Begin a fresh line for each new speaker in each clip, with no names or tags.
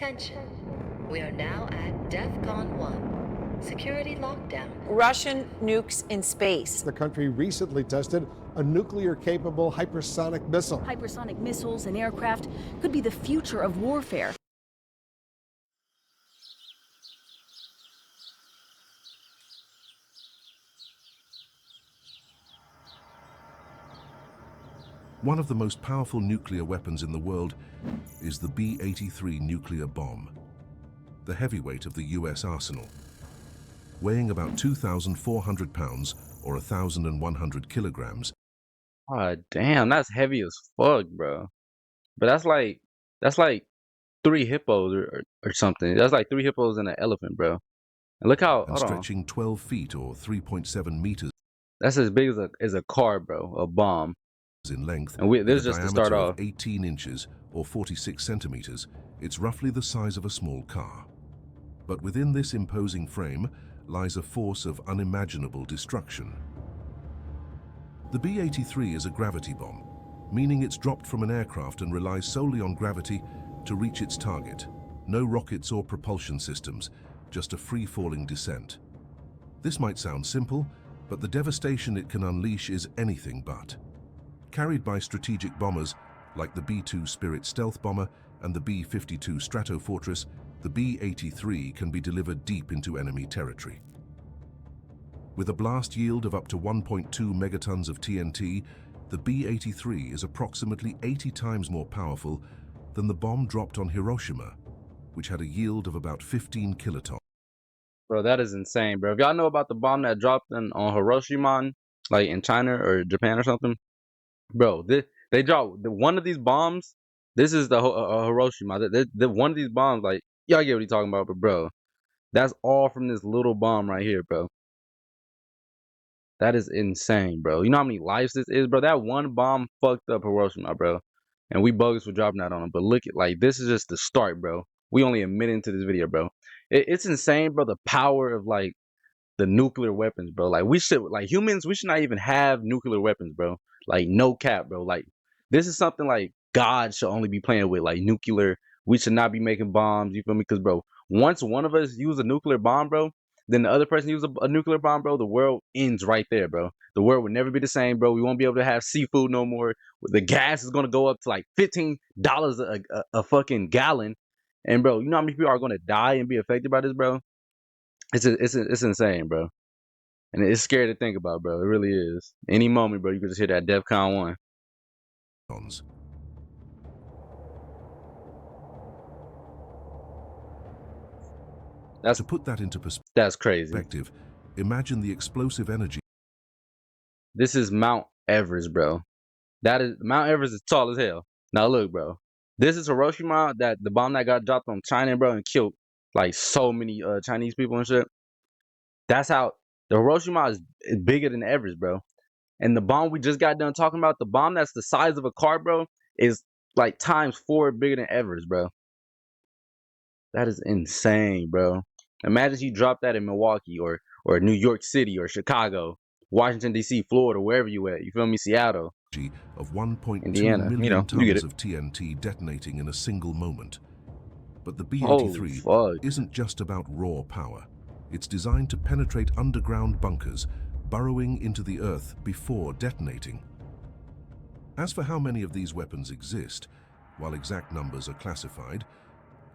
Attention. We are now at DEFCON 1. Security lockdown.
Russian nukes in space.
The country recently tested a nuclear-capable hypersonic missile.
Hypersonic missiles and aircraft could be the future of warfare.
One of the most powerful nuclear weapons in the world is the B-83 nuclear bomb, the heavyweight of the US arsenal. Weighing about 2,400 pounds or 1,100 kilograms.
Ah, damn, that's heavy as fuck, bro. But that's like 3 hippos or something. That's like 3 hippos and an elephant, bro. And look how
and stretching 12 feet or 3.7 meters.
That's as big as a car, bro, a bomb.
In length,
and this is just to start off.
18 inches or 46 centimeters. It's roughly the size of a small car. But within this imposing frame lies a force of unimaginable destruction. The B-83 is a gravity bomb, meaning it's dropped from an aircraft and relies solely on gravity to reach its target. No rockets or propulsion systems, just a free-falling descent. This might sound simple, but the devastation it can unleash is anything but. Carried by strategic bombers like the B-2 Spirit stealth bomber and the B-52 Stratofortress, the B-83 can be delivered deep into enemy territory. With a blast yield of up to 1.2 megatons of TNT, the B-83 is approximately 80 times more powerful than the bomb dropped on Hiroshima, which had a yield of about 15 kilotons.
Bro, that is insane, bro. If y'all know about the bomb that dropped on Hiroshima, like in China or Japan or something, bro, they dropped one of these bombs. This is the Hiroshima. One of these bombs, like, y'all get what he's talking about, but bro, that's all from this little bomb right here, bro. That is insane, bro. You know how many lives this is, bro? That one bomb fucked up Hiroshima, bro. And we bogus for dropping that on them. But look at, like, this is just the start, bro. We only a minute into this video, bro. It's insane, bro, the power of, like, the nuclear weapons, bro. Like, humans, we should not even have nuclear weapons, bro. Like, no cap, bro. Like, this is something, like, God should only be playing with, like, nuclear. We should not be making bombs, you feel me? Because, bro, once one of us use a nuclear bomb, bro, then the other person uses a nuclear bomb, bro, the world ends right there, bro. The world would never be the same, bro. We won't be able to have seafood no more. The gas is going to go up to, like, $15 a fucking gallon. And, bro, you know how many people are going to die and be affected by this, bro? It's insane, bro. And it's scary to think about, bro. It really is. Any moment, bro, you could just hear that DEFCON 1.
To put that into
that's crazy.
Perspective, imagine the explosive energy.
This is Mount Everest, bro. Mount Everest is tall as hell. Now look, bro. This is Hiroshima, the bomb that got dropped on China, bro, and killed like so many Chinese people and shit. That's how the Hiroshima is bigger than Everest, bro. And the bomb we just got done talking about, the bomb that's the size of a car, bro, is like ×4 bigger than Everest, bro. That is insane, bro. Imagine if you dropped that in Milwaukee or New York City or Chicago, Washington, D.C., Florida, wherever you at. You feel me? Seattle.
Of 1.2
Indiana,
million tons of TNT detonating in a single moment. But the B-83 isn't just about raw power. It's designed to penetrate underground bunkers, burrowing into the earth before detonating. As for how many of these weapons exist, while exact numbers are classified,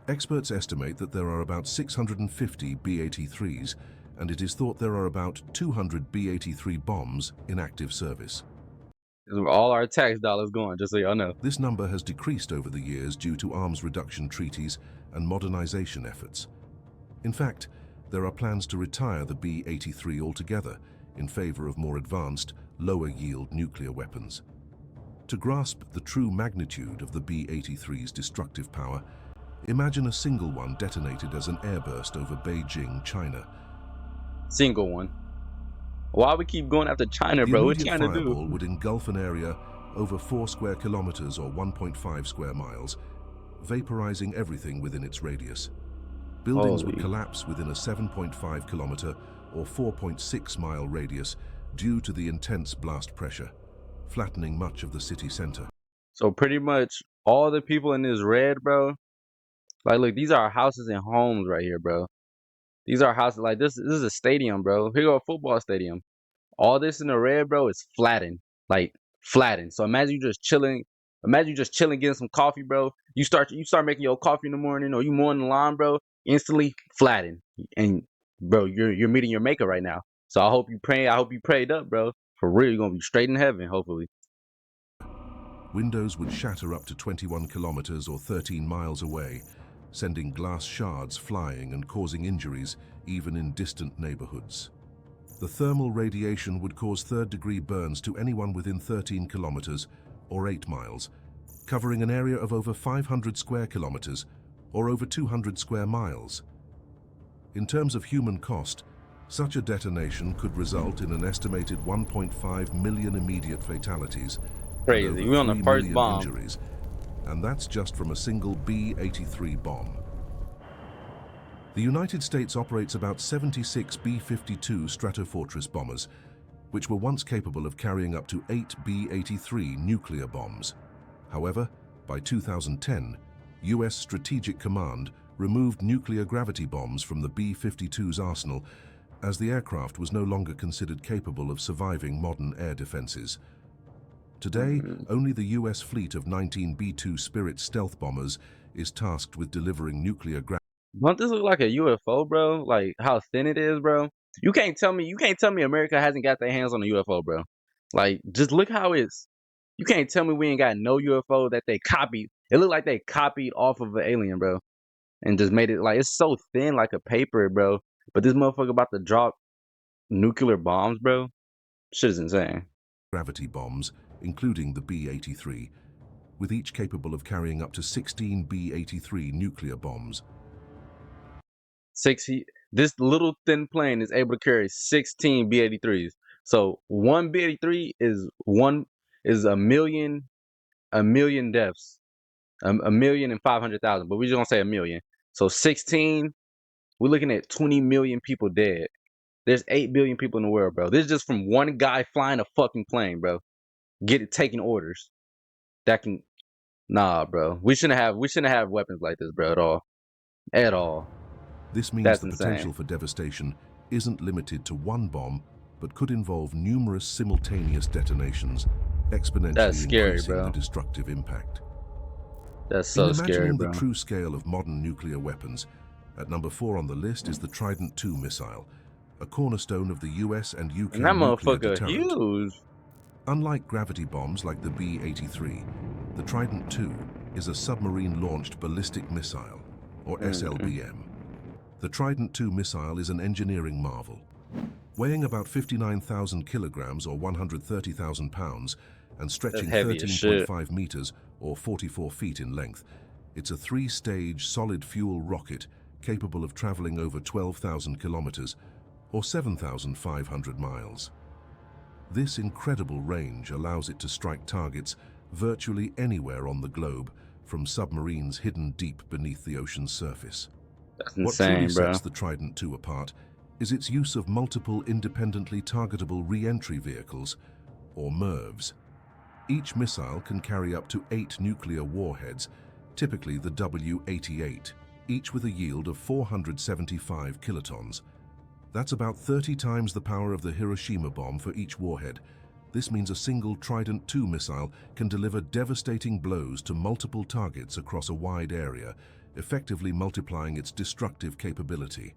experts estimate that there are about 650 B-83s, and it is thought there are about 200 B-83 bombs in active service.
All our tax dollars going, just so y'all know.
This number has decreased over the years due to arms reduction treaties and modernization efforts. In fact, there are plans to retire the B-83 altogether in favor of more advanced, lower-yield nuclear weapons. To grasp the true magnitude of the B-83's destructive power, imagine a single one detonated as an airburst over Beijing, China.
Single one. Why we keep going after China, bro? What China do?
The fireball would engulf an area over 4 square kilometers or 1.5 square miles, vaporizing everything within its radius. Buildings would collapse within a 7.5 kilometer or 4.6 mile radius due to the intense blast pressure, flattening much of the city center.
So pretty much all the people in this red, bro, Like, look, these are houses and homes right here, bro. These are houses. Like, this is a stadium, bro. Here go a football stadium. All this in the red, bro, is flattened. Like, flattened. So imagine you just chilling. Imagine you just chilling, getting some coffee, bro. You start making your coffee in the morning, or you mowing the lawn, bro. Instantly flattened. And bro, you're meeting your maker right now. So I hope you prayed up, bro. For real, you're gonna be straight in heaven, hopefully.
Windows would shatter up to 21 kilometers or 13 miles away, sending glass shards flying and causing injuries even in distant neighborhoods. The thermal radiation would cause third-degree burns to anyone within 13 kilometers or 8 miles, covering an area of over 500 square kilometers or over 200 square miles. In terms of human cost, such a detonation could result in an estimated 1.5 million immediate fatalities
Crazy.
and over
We on the
3
first
million
bomb.
injuries, and that's just from a single B-83 bomb. The United States operates about 76 B-52 Stratofortress bombers, which were once capable of carrying up to 8 B-83 nuclear bombs. However, by 2010, U.S. Strategic Command removed nuclear gravity bombs from the B-52's arsenal as the aircraft was no longer considered capable of surviving modern air defenses. Today, only the U.S. fleet of 19 B-2 Spirit stealth bombers is tasked with delivering nuclear gravity.
Don't this look like a UFO, bro? Like how thin it is, bro. You can't tell me America hasn't got their hands on a UFO, bro. Like, just look how it's. You can't tell me we ain't got no UFO that they copied. It looked like they copied off of an alien, bro, and just made it like it's so thin, like a paper, bro. But this motherfucker about to drop nuclear bombs, bro. Shit is insane.
Gravity bombs, including the B-83, with each capable of carrying up to 16 B-83 nuclear bombs.
This little thin plane is able to carry 16 B-83s. So one B-83 is a million deaths, a 1,500,000. But we just gonna say a million. So 16, we're looking at 20 million people dead. There's 8 billion people in the world, bro. This is just from one guy flying a fucking plane, bro. Taking orders. Nah, bro. We shouldn't have weapons like this, bro, at all.
This means
That's
the
insane.
potential for devastation isn't limited to one bomb, but could involve numerous simultaneous detonations, exponentially
That's scary,
increasing
bro.
the destructive impact.
That's so
In
scary,
imagining
bro.
the true scale of modern nuclear weapons, at number 4 on the list is the Trident II missile, a cornerstone of the US and UK
And that
nuclear
motherfucker
deterrent.
huge.
Unlike gravity bombs like the B-83, the Trident II is a submarine-launched ballistic missile, or SLBM. The Trident II missile is an engineering marvel. Weighing about 59,000 kilograms or 130,000 pounds and stretching
heavy as shit.
13.5 meters or 44 feet in length, it's a 3-stage solid-fuel rocket capable of traveling over 12,000 kilometers or 7,500 miles. This incredible range allows it to strike targets virtually anywhere on the globe, from submarines hidden deep beneath the ocean's surface.
That's
What truly
insane, bro.
sets the Trident II apart is its use of multiple independently targetable re-entry vehicles, or MIRVs. Each missile can carry up to 8 nuclear warheads, typically the W-88, each with a yield of 475 kilotons. That's about 30 times the power of the Hiroshima bomb for each warhead. This means a single Trident II missile can deliver devastating blows to multiple targets across a wide area, effectively multiplying its destructive capability.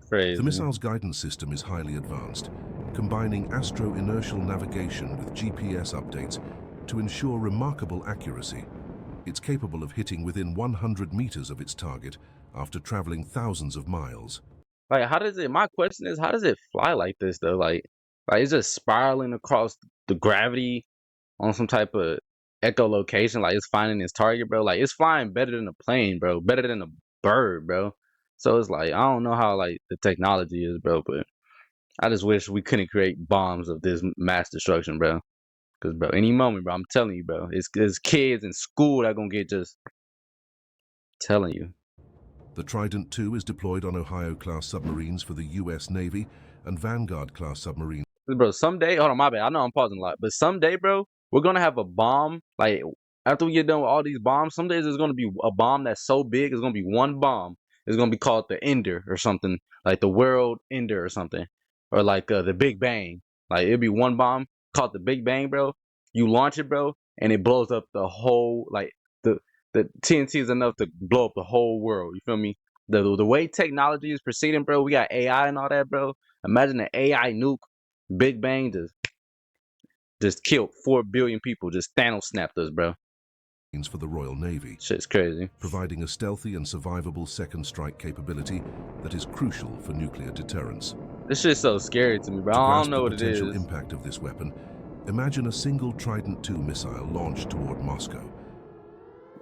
Crazy.
The missile's guidance system is highly advanced, combining astro-inertial navigation with GPS updates to ensure remarkable accuracy. It's capable of hitting within 100 meters of its target after traveling thousands of miles.
Like, my question is, how does it fly like this, though? Like it's just spiraling across the gravity on some type of echolocation, like it's finding its target, bro. Like, it's flying better than a plane, bro. Better than a bird, bro. So it's like, I don't know how, like, the technology is, bro, but I just wish we couldn't create bombs of this mass destruction, bro. Because, bro, any moment, bro, I'm telling you, bro, it's kids in school that gonna get just telling you.
The Trident II is deployed on Ohio-class submarines for the U.S. Navy and Vanguard-class submarines.
Bro, someday, hold on, my bad. I know I'm pausing a lot, but someday, bro, we're gonna have a bomb, like after we get done with all these bombs, some days there's gonna be a bomb that's so big, it's gonna be one bomb. It's gonna be called the Ender or something, like the World Ender or something, or like the Big Bang. Like it'll be one bomb called the Big Bang, bro. You launch it, bro, and it blows up the whole like the TNT is enough to blow up the whole world. You feel me? The way technology is proceeding, bro. We got AI and all that, bro. Imagine an AI nuke, Big Bang just killed 4 billion people. Just Thanos snapped us, bro.
For the Royal Navy,
Shit's crazy.
providing a stealthy and survivable second strike capability that is crucial for nuclear deterrence.
This shit's so scary to me, bro.
To
I
grasp
don't know
the
what it is.
potential impact of this weapon, imagine a single Trident II missile launched toward Moscow,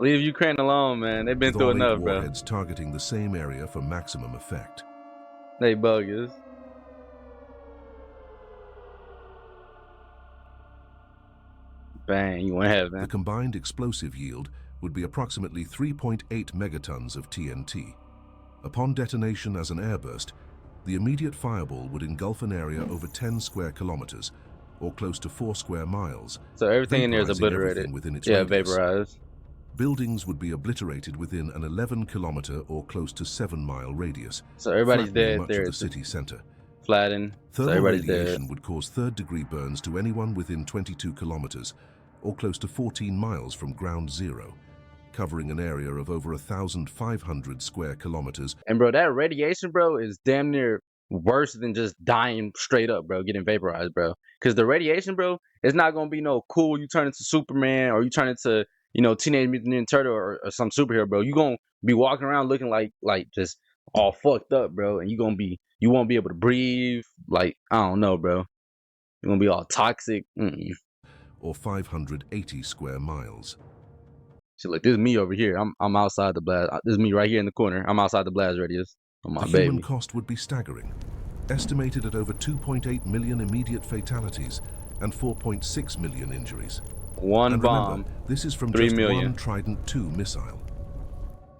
Leave Ukraine alone, man. They've been
with
through
all 8
enough, bro.
warheads targeting the same area for maximum effect.
They bogus. Bang, you went ahead,
The
man.
combined explosive yield would be approximately 3.8 megatons of TNT. Upon detonation as an airburst, the immediate fireball would engulf an area over 10 square kilometers, or close to 4 square miles.
So everything in there is
vaporizing
obliterated.
everything within its
Yeah,
radius.
vaporized.
Buildings would be obliterated within an 11-kilometer or close to 7-mile radius,
So everybody's
flattening
dead
much
there.
of the
It's
city center.
flattened. So
Thermal
everybody's
radiation
dead.
would cause third-degree burns to anyone within 22 kilometers, or close to 14 miles from ground zero, covering an area of over 1,500 square kilometers.
And bro, that radiation, bro, is damn near worse than just dying straight up, bro, getting vaporized, bro. Because the radiation, bro, it's not gonna be no cool. You turn into Superman or you turn into, Teenage Mutant Ninja Turtle or some superhero, bro. You gonna be walking around looking like just all fucked up, bro, and you won't be able to breathe. Like I don't know, bro. You're gonna be all toxic.
Or 580 square miles.
See, look, this is me over here. I'm outside the blast. This is me right here in the corner. I'm outside the blast radius. Oh my
The human
baby.
cost would be staggering, estimated at over 2.8 million immediate fatalities and 4.6 million injuries.
One
And
bomb.
remember, this is from
3
just
million.
one Trident II missile.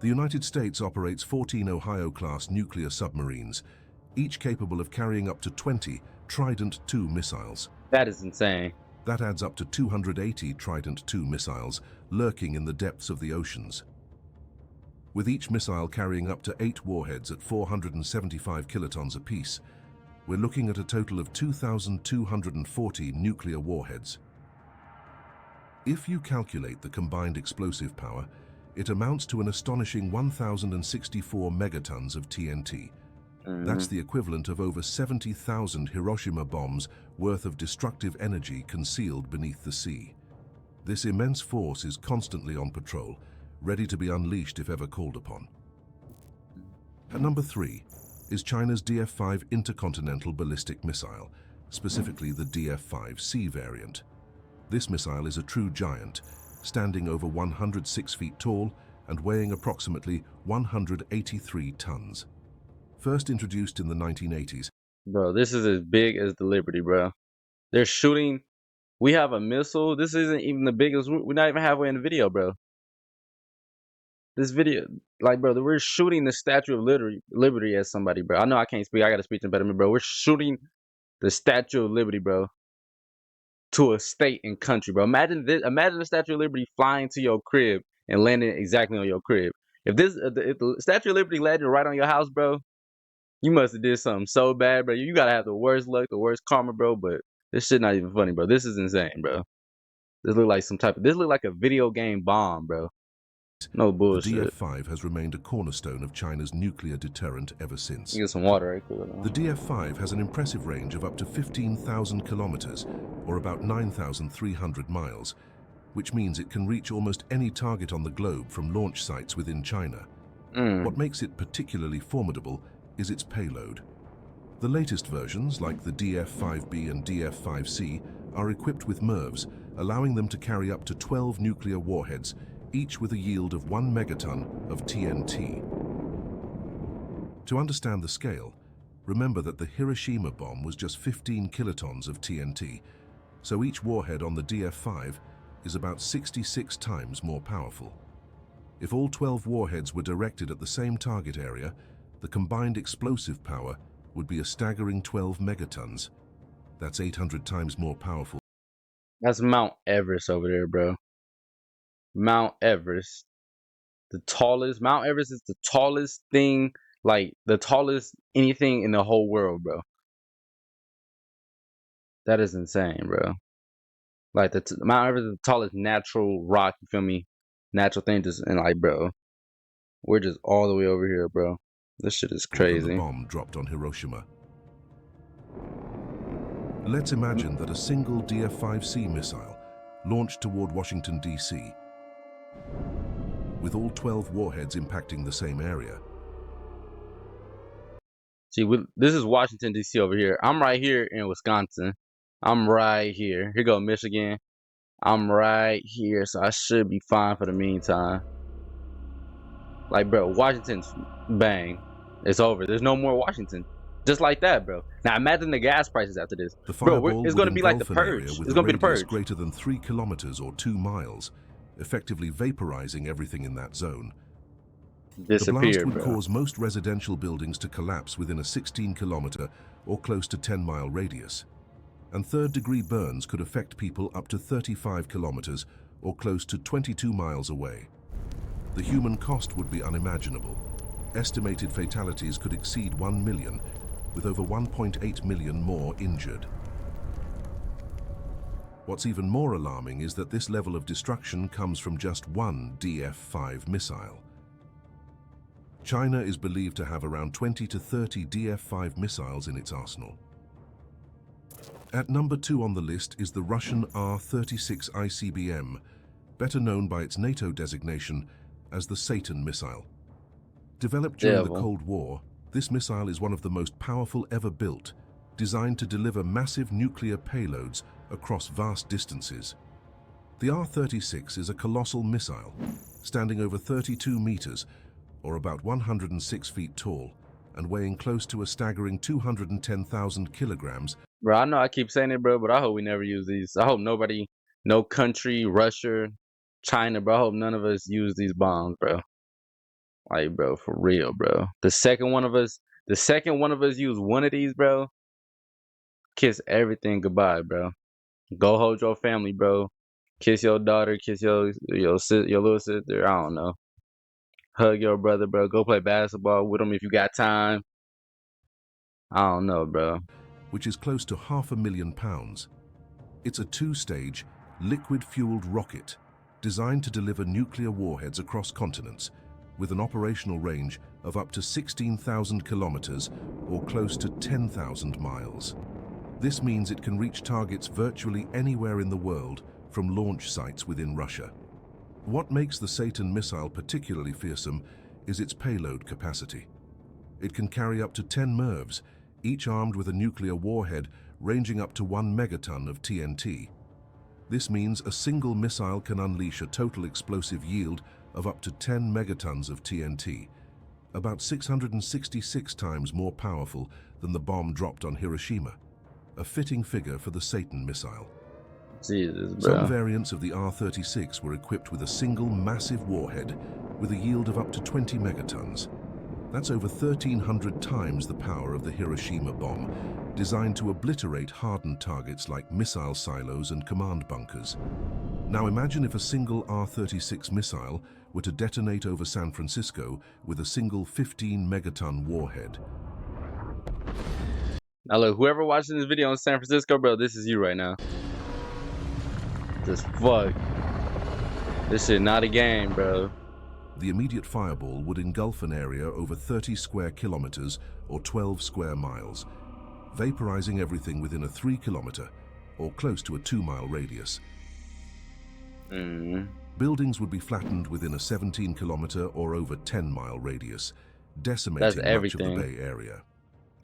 The United States operates 14 Ohio-class nuclear submarines, each capable of carrying up to 20 Trident II missiles.
That is insane.
That adds up to 280 Trident II missiles lurking in the depths of the oceans. With each missile carrying up to 8 warheads at 475 kilotons apiece, we're looking at a total of 2,240 nuclear warheads. If you calculate the combined explosive power, it amounts to an astonishing 1,064 megatons of TNT. That's the equivalent of over 70,000 Hiroshima bombs worth of destructive energy concealed beneath the sea. This immense force is constantly on patrol, ready to be unleashed if ever called upon. At number 3 is China's DF-5 intercontinental ballistic missile, specifically the DF-5C variant. This missile is a true giant, standing over 106 feet tall and weighing approximately 183 tons. First introduced in the 1980s,
Bro, this is as big as the Liberty, bro. They're shooting. We have a missile. This isn't even the biggest. We're not even halfway in the video, bro. This video, like, bro, we're shooting the Statue of Liberty at somebody, bro. I know I can't speak. I got a speech impediment, bro. We're shooting the Statue of Liberty, bro, to a state and country, bro. Imagine this. Imagine the Statue of Liberty flying to your crib and landing exactly on your crib. If the Statue of Liberty landed right on your house, bro, you must have did something so bad, bro. You gotta have the worst luck, the worst karma, bro. But this shit not even funny, bro. This is insane, bro. This look like this look like a video game bomb, bro. No
the
bullshit.
DF-5 has remained a cornerstone of China's nuclear deterrent ever since.
Get some water right quick.
The DF-5 has an impressive range of up to 15,000 kilometers, or about 9,300 miles, which means it can reach almost any target on the globe from launch sites within China. What makes it particularly formidable is its payload. The latest versions, like the DF-5B and DF-5C, are equipped with MIRVs, allowing them to carry up to 12 nuclear warheads, each with a yield of 1 megaton of TNT. To understand the scale, remember that the Hiroshima bomb was just 15 kilotons of TNT, so each warhead on the DF-5 is about 66 times more powerful. If all 12 warheads were directed at the same target area, the combined explosive power would be a staggering 12 megatons. That's 800 times more powerful.
That's Mount Everest over there, bro. Mount Everest. The tallest. Mount Everest is the tallest thing, like the tallest anything in the whole world, bro. That is insane, bro. Like Mount Everest is the tallest natural rock. You feel me? Natural thing, just and like, bro, we're just all the way over here, bro. This shit is
than
crazy.
the bomb dropped on Hiroshima. Let's imagine that a single DF-5C missile launched toward Washington, D.C., with all 12 warheads impacting the same area.
See, this is Washington, D.C. over here. I'm right here in Wisconsin. I'm right here. Here go Michigan. I'm right here, so I should be fine for the meantime. Like, bro, Washington's bang. It's over. There's no more Washington. Just like that, bro. Now imagine the gas prices after this.
The
Bro,
fireball
it's
would
going to be like the
engulf an area
purge.
with
It's
a
going to be the
radius
purge.
greater than 3 kilometers or 2 miles, effectively vaporizing everything in that zone. The blast
Disappeared,
would
bro.
cause most residential buildings to collapse within a 16-kilometer or close to 10-mile radius. And third-degree burns could affect people up to 35 kilometers or close to 22 miles away. The human cost would be unimaginable. Estimated fatalities could exceed 1 million, with over 1.8 million more injured. What's even more alarming is that this level of destruction comes from just one DF-5 missile. China is believed to have around 20 to 30 DF-5 missiles in its arsenal. At number 2 on the list is the Russian R-36 ICBM, better known by its NATO designation as the Satan missile. Developed during the Cold War, this missile is one of the most powerful ever built, designed to deliver massive nuclear payloads across vast distances. The R-36 is a colossal missile, standing over 32 meters, or about 106 feet tall, and weighing close to a staggering 210,000 kilograms.
Bro, I know I keep saying it, bro, but I hope we never use these. I hope nobody, no country, Russia, China, bro, I hope none of us use these bombs, bro. Like, bro, for real, bro. The second one of us use one of these, bro, kiss everything goodbye, bro. Go hold your family, bro. Kiss your daughter, kiss your little sister, I don't know. Hug your brother, bro. Go play basketball with him if you got time. I don't know, bro.
Which is close to 500,000 pounds. It's a 2-stage, liquid-fueled rocket designed to deliver nuclear warheads across continents with an operational range of up to 16,000 kilometers or close to 10,000 miles. This means it can reach targets virtually anywhere in the world from launch sites within Russia. What makes the Satan missile particularly fearsome is its payload capacity. It can carry up to 10 MIRVs, each armed with a nuclear warhead ranging up to 1 megaton of TNT. This means a single missile can unleash a total explosive yield of up to 10 megatons of TNT, about 666 times more powerful than the bomb dropped on Hiroshima, a fitting figure for the Satan missile.
Jesus, bro.
Some variants of the R-36 were equipped with a single massive warhead with a yield of up to 20 megatons. That's over 1,300 times the power of the Hiroshima bomb, designed to obliterate hardened targets like missile silos and command bunkers. Now imagine if a single R-36 missile were to detonate over San Francisco with a single 15 megaton warhead.
Now look, whoever watching this video in San Francisco, bro, this is you right now. Just fuck. This shit not a game, bro.
The immediate fireball would engulf an area over 30 square kilometers or 12 square miles, vaporizing everything within a 3-kilometer or close to a 2-mile radius. Buildings would be flattened within a 17-kilometer or over 10-mile radius, decimating much of the Bay Area.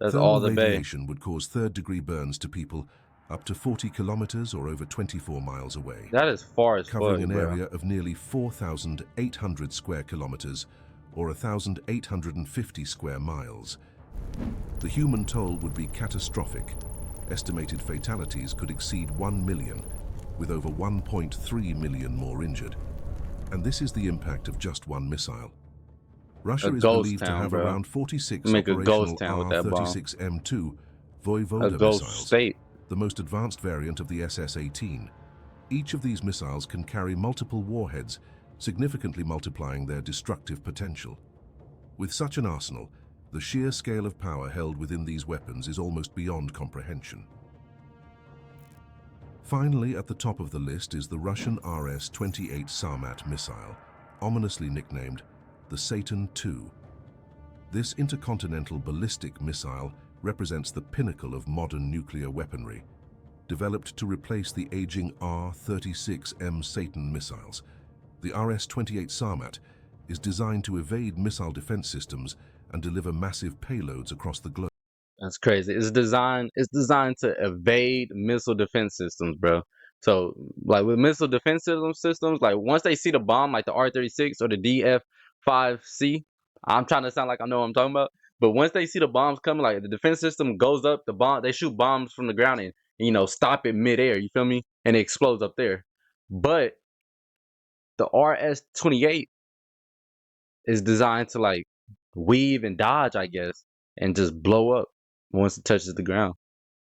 That's all the Bay.
Radiation would cause third-degree burns to people up to 40 kilometers or over 24 miles away.
That is far as
covering
fuck,
an
bro.
area of nearly 4,800 square kilometers or 1,850 square miles. The human toll would be catastrophic. Estimated fatalities could exceed 1 million, with over 1.3 million more injured. And this is the impact of just one missile. Russia is believed to have around 46 operational R-36 M2 Voyvoda missiles, the most advanced variant of the SS-18. Each of these missiles can carry multiple warheads significantly multiplying their destructive potential. With such an arsenal, the sheer scale of power held within these weapons is almost beyond comprehension. Finally, at the top of the list is the Russian RS-28 Sarmat missile, ominously nicknamed the Satan II. This intercontinental ballistic missile represents the pinnacle of modern nuclear weaponry, developed to replace the aging R-36M Satan missiles. The RS-28 Sarmat is designed to evade missile defense systems and deliver massive payloads across the globe.
That's crazy. It's designed to evade missile defense systems, bro. So, like with missile defense systems, like once they see the bomb, like the R-36 or the DF-5C, I'm trying to sound like I know what I'm talking about. But once they see the bombs coming, like the defense system goes up, they shoot bombs from the ground and, you know, stop it midair. You feel me? And it explodes up there. But the RS-28 is designed to like weave and dodge, I guess, and just blow up once it touches the ground.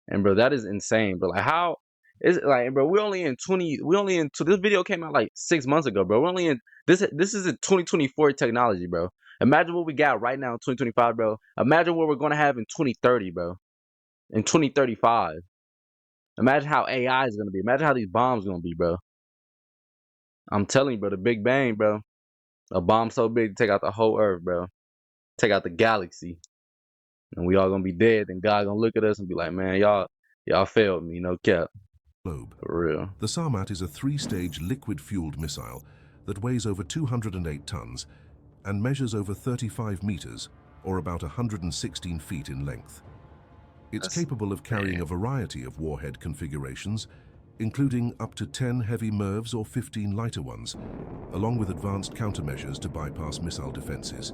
And bro, that is insane. But like, how is it like, bro? This video came out like 6 months ago, bro. We're only in this is in 2024 technology, bro. Imagine what we got right now in 2025, bro. Imagine what we're gonna have in 2030, bro. In 2035. Imagine how AI is gonna be. Imagine how these bombs gonna be, bro. I'm telling you, bro, the Big Bang, bro. A bomb so big to take out the whole earth, bro. Take out the galaxy. And we all gonna be dead, and God gonna look at us and be like, man, y'all failed me, no cap.
For
real.
The Sarmat is a 3-stage liquid-fueled missile that weighs over 208 tons and measures over 35 meters, or about 116 feet in length. It's capable of carrying a variety of warhead configurations, including up to 10 heavy MIRVs or 15 lighter ones, along with advanced countermeasures to bypass missile defenses.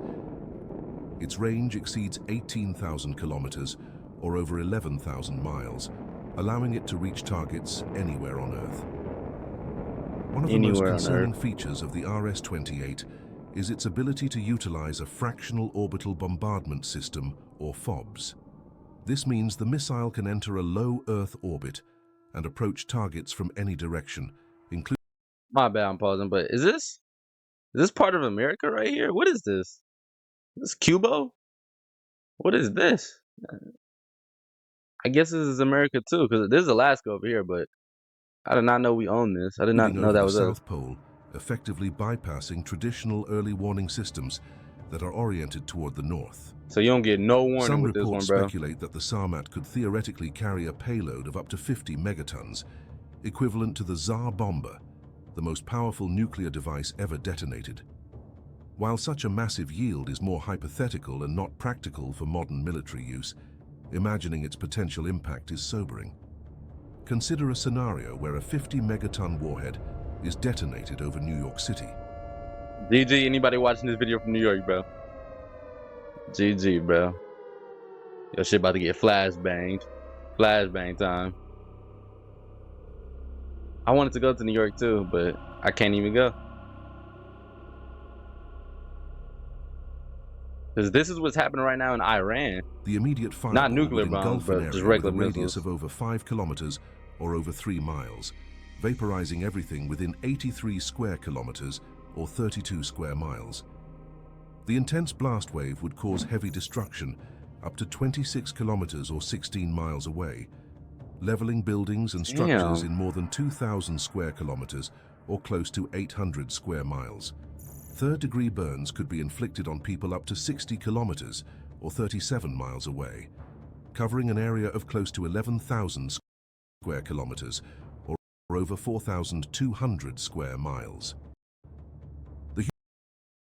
Its range exceeds 18,000 kilometers, or over 11,000 miles, allowing it to reach targets anywhere on Earth. One of the most concerning features of the RS-28 is its ability to utilize a fractional orbital bombardment system, or FOBS. This means the missile can enter a low Earth orbit and approach targets from any direction, including...
My bad, I'm pausing, but is this part of America right here? What is this? This Cuba? What is this? I guess this is America too, because there's Alaska over here, but I did not know we own this. I did not know that was
the
us.
South Pole, effectively bypassing traditional early warning systems that are oriented toward the north.
So you don't get no warning
Some
with this one,
reports
bro.
speculate that the Sarmat could theoretically carry a payload of up to 50 megatons, equivalent to the Tsar Bomba, the most powerful nuclear device ever detonated. While such a massive yield is more hypothetical and not practical for modern military use, imagining its potential impact is sobering. Consider a scenario where a 50-megaton warhead is detonated over New York City.
GG, anybody watching this video from New York, bro? GG, bro. Your shit about to get flashbanged. Flashbang time. I wanted to go to New York too, but I can't even go. Because this is what's happening right now in Iran.
The immediate fireball
Not nuclear
would
bombs,
engulf
but
an
just
area
regular
with a radius
missiles.
of over 5 kilometers or over 3 miles, vaporizing everything within 83 square kilometers or 32 square miles. The intense blast wave would cause heavy destruction up to 26 kilometers or 16 miles away, leveling buildings and structures in more than 2,000 square kilometers or close to 800 square miles. Third-degree burns could be inflicted on people up to 60 kilometers or 37 miles away, covering an area of close to 11,000 square kilometers or over 4,200 square miles.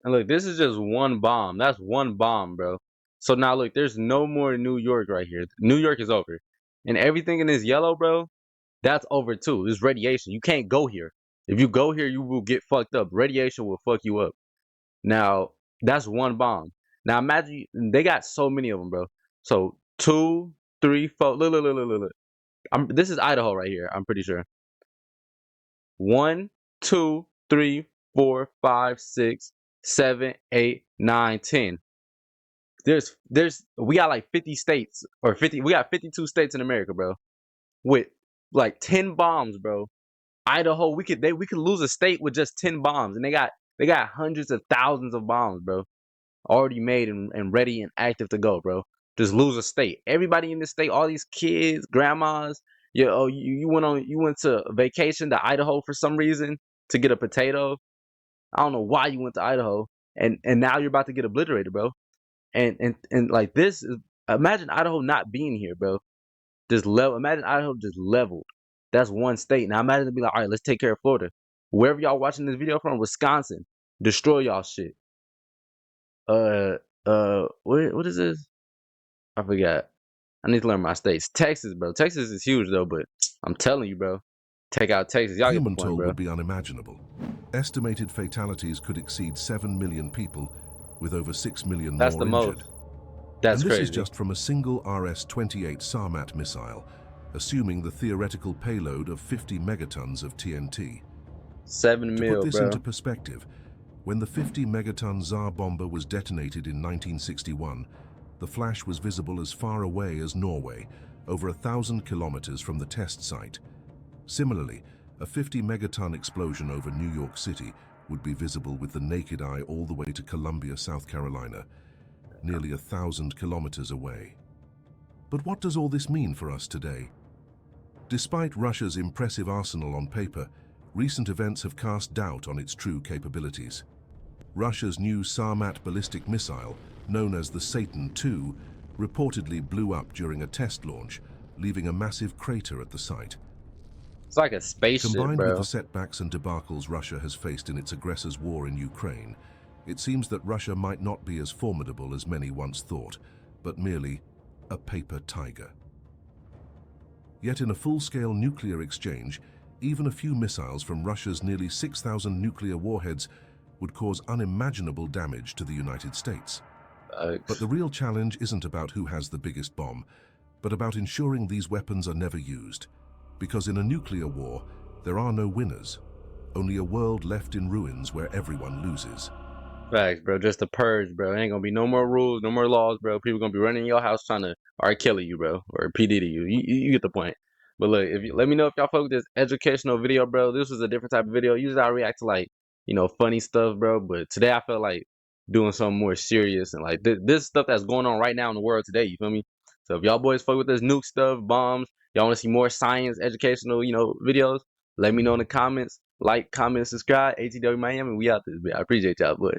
And look, this is just one bomb. That's one bomb, bro. So now look, there's no more New York right here. New York is over. And everything in this yellow, bro, that's over too. It's radiation. You can't go here. If you go here, you will get fucked up. Radiation will fuck you up. Now, that's one bomb. Now imagine, they got so many of them, bro. So 2, 3, 4, look. This is Idaho right here, I'm pretty sure. 1, 2, 3, 4, 5, 6, 7, 8, 9, 10. We got like 50 states, or 50, we got 52 states in America, bro, with like 10 bombs, bro. Idaho, we could lose a state with just 10 bombs, and they got They got hundreds of thousands of bombs, bro, already made and ready and active to go, bro. Just lose a state. Everybody in this state, all these kids, grandmas, you went to vacation to Idaho for some reason to get a potato. I don't know why you went to Idaho, and now you're about to get obliterated, bro. And like this is, imagine Idaho not being here, bro. Just level. Imagine Idaho just leveled. That's one state. Now imagine to be like, all right, let's take care of Florida. Wherever y'all watching this video from, Wisconsin, destroy y'all shit. What is this? I forgot. I need to learn my states. Texas, bro. Texas is huge though, but I'm telling you, bro. Take out Texas. Y'all get the
Human
point,
toll
bro.
would be unimaginable. Estimated fatalities could exceed 7 million people, with over 6 million
That's
more
the
injured.
most. That's
And this
crazy.
is just from a single RS-28 Sarmat missile, assuming the theoretical payload of 50 megatons of TNT.
7
To
mil,
put this
bro.
into perspective, when the 50-megaton Tsar bomber was detonated in 1961, the flash was visible as far away as Norway, over 1,000 kilometers from the test site. Similarly, a 50-megaton explosion over New York City would be visible with the naked eye all the way to Columbia, South Carolina, nearly 1,000 kilometers away. But what does all this mean for us today? Despite Russia's impressive arsenal on paper, recent events have cast doubt on its true capabilities. Russia's new Sarmat ballistic missile, known as the Satan II, reportedly blew up during a test launch, leaving a massive crater at the site.
It's like a spaceship,
Combined
bro.
with the setbacks and debacles Russia has faced in its aggressors' war in Ukraine, it seems that Russia might not be as formidable as many once thought, but merely a paper tiger. Yet in a full-scale nuclear exchange, even a few missiles from Russia's nearly 6,000 nuclear warheads would cause unimaginable damage to the United States. But the real challenge isn't about who has the biggest bomb, but about ensuring these weapons are never used. Because in a nuclear war, there are no winners, only a world left in ruins where everyone loses.
Facts, bro. Just a purge, bro. Ain't gonna be no more rules, no more laws, bro. People gonna be running your house trying to kill you, bro, or PD to you. You get the point. But look, let me know if y'all fuck with this educational video, bro. This was a different type of video. Usually I react to like, funny stuff, bro. But today I felt like doing something more serious and like this stuff that's going on right now in the world today. You feel me? So if y'all boys fuck with this nuke stuff, bombs, y'all want to see more science, educational, videos, let me know in the comments. Like, comment, subscribe. ATW Miami, we out this bit. I appreciate y'all, boys.